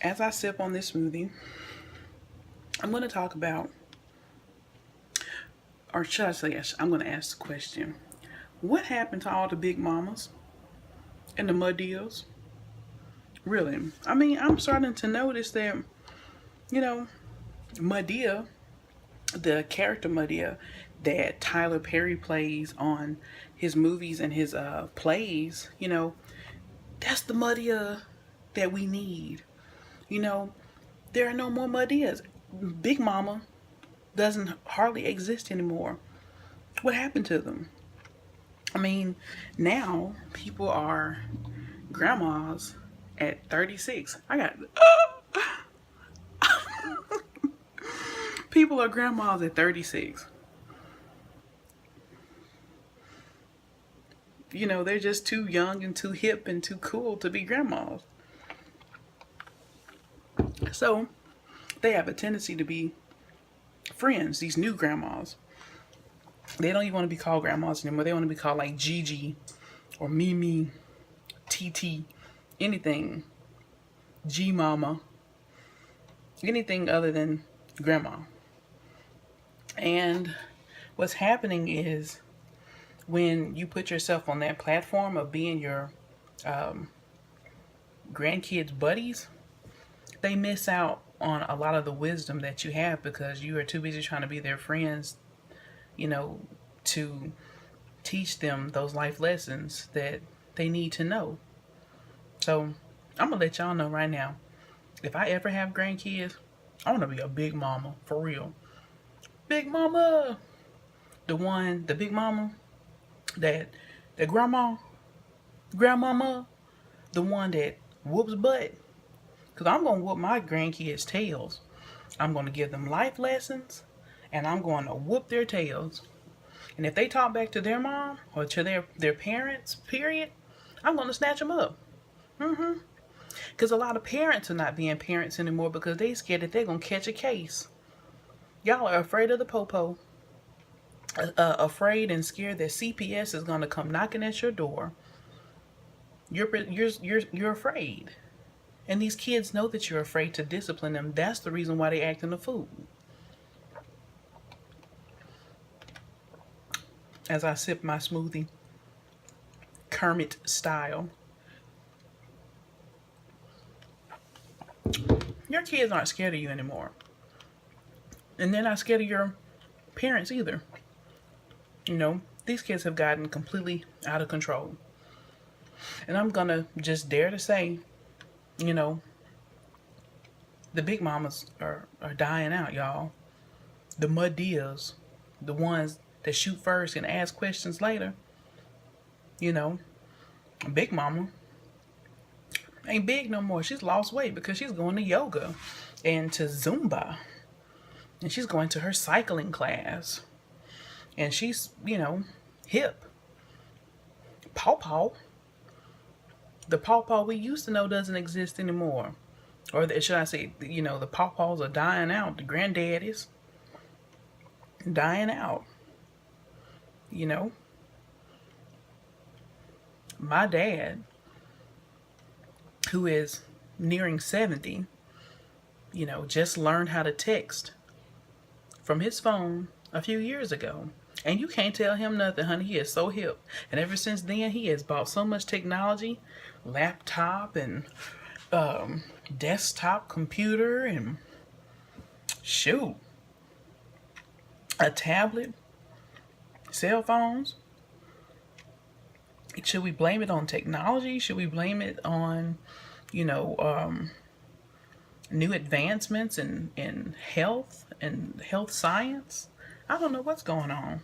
As I sip on this smoothie, I'm going to talk about, or should I say, yes, I'm going to ask the question: what happened to all the big mamas and the Madeas? Really? I mean, I'm starting to notice that, you know, Madea, the character Madea that Tyler Perry plays on his movies and his plays, that's the Madea that we need. You know, there are no more Madeas. Big Mama doesn't hardly exist anymore. What happened to them? I mean, now people are grandmas at 36. People are grandmas at 36. They're just too young and too hip and too cool to be grandmas. So they have a tendency to be friends, these new grandmas. They don't even want to be called grandmas anymore. They want to be called like Gigi or Mimi, TT, anything, G Mama, anything other than grandma. And what's happening is when you put yourself on that platform of being your grandkids' buddies, they miss out on a lot of the wisdom that you have because you are too busy trying to be their friends, to teach them those life lessons that they need to know. So I'm going to let y'all know right now, if I ever have grandkids, I want to be a big mama, for real. Big mama! The big mama, the grandmama, the one that whoops butt. Because I'm going to whoop my grandkids' tails. I'm going to give them life lessons, and I'm going to whoop their tails. And if they talk back to their mom or to their parents, period, I'm going to snatch them up. Because a lot of parents are not being parents anymore because they scared that they're going to catch a case. Y'all are afraid of the popo. Afraid and scared that CPS is going to come knocking at your door. You're afraid. And these kids know that you're afraid to discipline them. That's the reason why they acting a fool. As I sip my smoothie, Kermit style. Your kids aren't scared of you anymore. And they're not scared of your parents either. These kids have gotten completely out of control. And I'm going to just dare to say, the big mamas are dying out, y'all. The Madeas, the ones that shoot first and ask questions later. Big mama ain't big no more. She's lost weight because she's going to yoga and to Zumba. And she's going to her cycling class. And she's, hip. Paw. The pawpaw we used to know doesn't exist anymore. Or should I say, the pawpaws are dying out. The granddaddies dying out. My dad, who is nearing 70, just learned how to text from his phone a few years ago. And you can't tell him nothing, honey. He is so hip. And ever since then, he has bought so much technology, laptop and desktop computer and a tablet, cell phones. Should we blame it on technology? Should we blame it on, new advancements in health and health science? I don't know what's going on.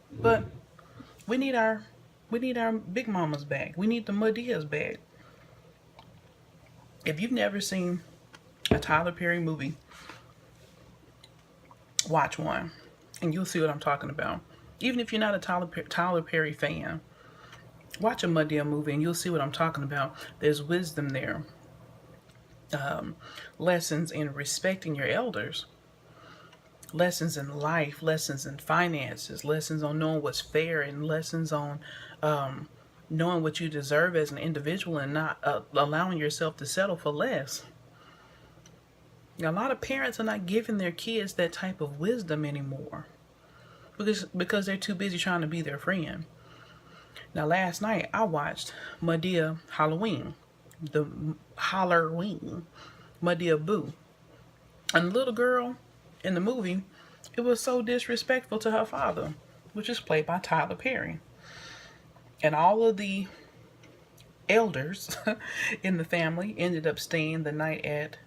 But we need our big mamas back. We need the Madeas back. If you've never seen a Tyler Perry movie, watch one and you'll see what I'm talking about. Even if you're not a Tyler Perry fan, watch a Madea movie and you'll see what I'm talking about. There's wisdom there. Lessons in respecting your elders. Lessons in life, lessons in finances, lessons on knowing what's fair, and lessons on knowing what you deserve as an individual and not allowing yourself to settle for less. A lot of parents are not giving their kids that type of wisdom anymore because they're too busy trying to be their friend. Now, last night I watched Madea Halloween, the Halloween, Madea Boo. And the little girl in the movie, it was so disrespectful to her father, which is played by Tyler Perry. And all of the elders in the family ended up staying the night at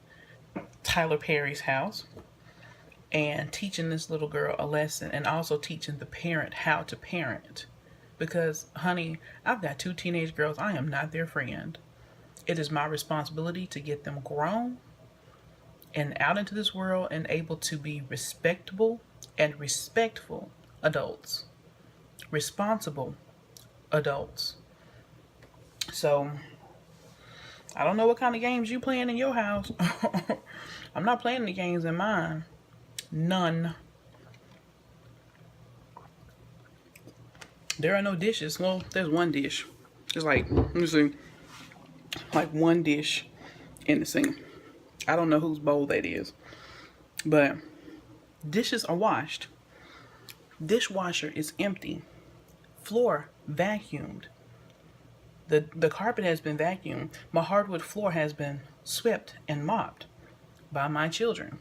Tyler Perry's house and teaching this little girl a lesson, and also teaching the parent how to parent. Because, honey, I've got 2 teenage girls. I am not their friend. It is my responsibility to get them grown and out into this world and able to be respectable and respectful adults. Responsible adults. So, I don't know what kind of games you playing in your house. I'm not playing any games in mine. None. There are no dishes. Well, there's one dish. It's like, let me see, like one dish in the sink. I don't know whose bowl that is. But dishes are washed. Dishwasher is empty. Floor vacuumed. The carpet has been vacuumed. My hardwood floor has been swept and mopped by my children.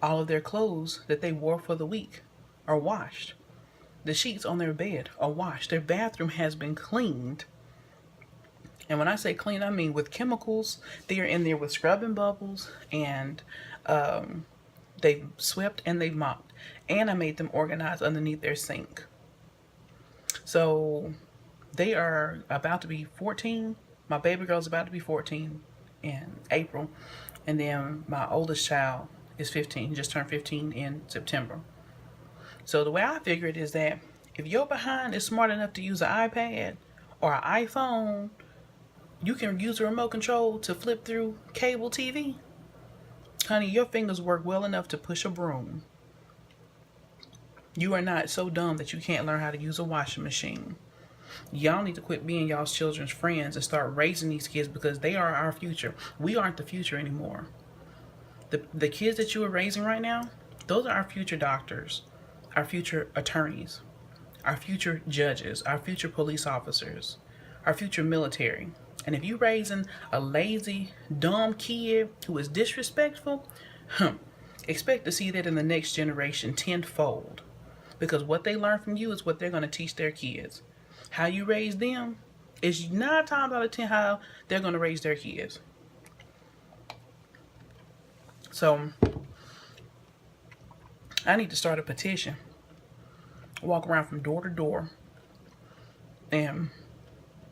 All of their clothes that they wore for the week are washed. The sheets on their bed are washed. Their bathroom has been cleaned. And when I say clean, I mean with chemicals. They are in there with scrubbing bubbles, and they've swept and they've mopped. And I made them organized underneath their sink. So they are about to be 14. My baby girl's about to be 14 in April. And then my oldest child is 15. He just turned 15 in September. So the way I figure it is that if your behind is smart enough to use an iPad or an iPhone, you can use a remote control to flip through cable TV. Honey, your fingers work well enough to push a broom. You are not so dumb that you can't learn how to use a washing machine. Y'all need to quit being y'all's children's friends and start raising these kids, because they are our future. We aren't the future anymore. The kids that you are raising right now, those are our future doctors, our future attorneys, our future judges, our future police officers, our future military. And if you're raising a lazy, dumb kid who is disrespectful, expect to see that in the next generation tenfold. Because what they learn from you is what they're going to teach their kids. How you raise them is 9 times out of 10 how they're going to raise their kids. So, I need to start a petition. Walk around from door to door and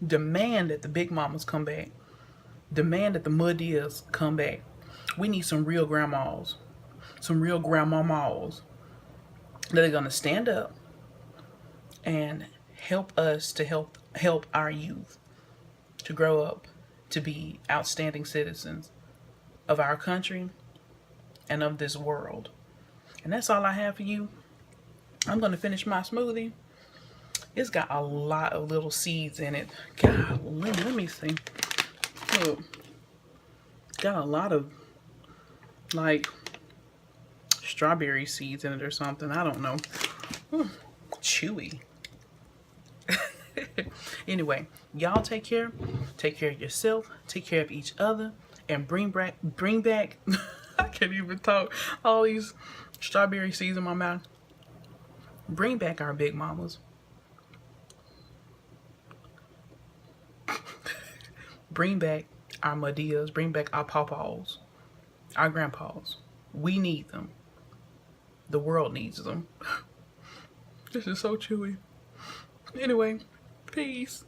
demand that the big mamas come back. Demand that the Madeas come back. We need some real grandmas. Some real grandmamas that are going to stand up and help us to help our youth to grow up to be outstanding citizens of our country and of this world. And that's all I have for you. I'm going to finish my smoothie. It's got a lot of little seeds in it. God, let me see. Look. Got a lot of, like, strawberry seeds in it or something. I don't know. Chewy. Anyway, y'all take care. Take care of yourself. Take care of each other. And bring back I can't even talk. All these strawberry seeds in my mouth. Bring back our big mamas. Bring back our Madeas. Bring back our papaws. Our grandpas. We need them. The world needs them. This is so chewy. Anyway, peace.